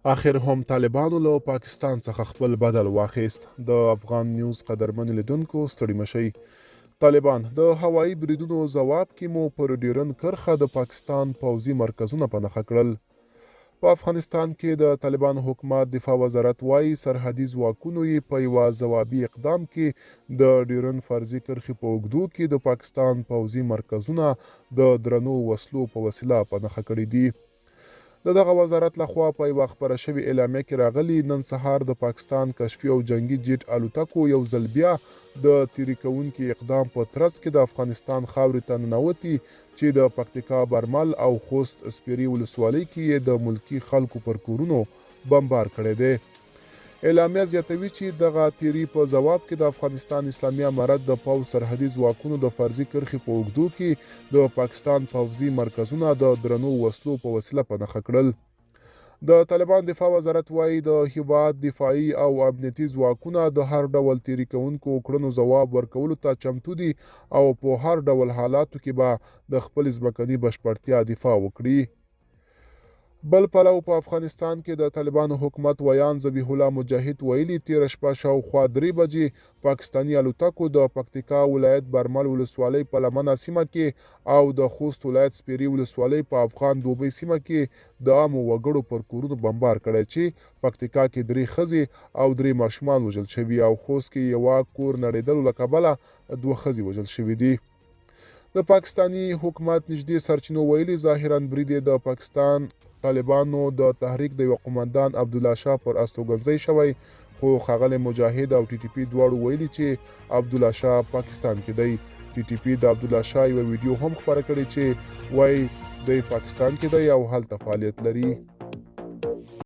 اخر هم طالبانو له پاکستان څخه خپل بدل واخیست. د افغان نیوز قدرمن لیدونکو ستړي مشئ. طالبان د هوایي بریدونو ځواب کې مو پر ډیورن کرښه د پاکستان پوځي مرکزونه په نښه کړل. په افغانستان کې د طالبان حکومت دفاع وزارت وایي سرحدي ځواکونو یې په یوه ځوابي اقدام کې د ډیورن فرضي کرښې په اوږدو کې د پاکستان پوځي مرکزونه د درنو وسلو په وسیله په نښه کړي دي. د دغه وزارت لخوا په یوه خپره شوې اعلامیه کې راغلي نن سهار د پاکستان کشفي او جنگي جیټ الوتکو یو ځل بیا د تیري کوونکي اقدام په ترڅ کې د افغانستان خاورې ته ننوتي چې د پکتیکا برمل او خوست سپیري ولسوالۍ کې یې د ملکي خلکو پر کورونو بمبار کړی دی. اعلامیه زیاتوي چې دغه تیري په ځواب کې د افغانستان اسلامي امارت د پوځ سرحدي ځواکونو د فرضي کرښې په اوږدو کې د پاکستان پوځي مرکزونه د درنو وسلو په وسیله په نښه کړل. د طالبان دفاع وزارت وایي د هیواد دفاعي او امنیتي ځواکونه د هر ډول تیري کوونکو کړنو ځواب ورکولو ته چمتو دي او په هر ډول حالاتو کې به د خپل ځمکني بشپړتیا دفاع وکړي. بل پلو په افغانستان کې د طالبانو حکومت ویان ذبیح الله مجاهد ویلي تیره شپه شاوخوا 3 بجې پاکستاني الوتکو د پکتیکا ولایت برمل ولسوالۍ په لمنه سیمه کې او د خوست ولایت سپیري ولسوالۍ په افغان دوبۍ سیمه کې د عامو وګړو پر کورونو بمبار کړی چې پکتیکا کې 3 ښځې او 3 ماشومان وژل شوي او خوست کې یوه کور نړېدلو له کبله 2 ښځې وژل شوي دي. د پاکستاني حکومت نږدې سرچینو ویلي ظاهرا برید د پاکستان طالبانو د تحریک د یو قومندان عبدالله شاه پر استوګنځي شوی خو ښاغلی مجاهد او ټي ټي پي دواړو ویلي چې عبدالله شاه پاکستان کې دی. ټي ټي پي د عبدالله شاه یوه ویډیو هم خپره کړې چې وایي دی پاکستان کې دی او هلته فعالیت لري.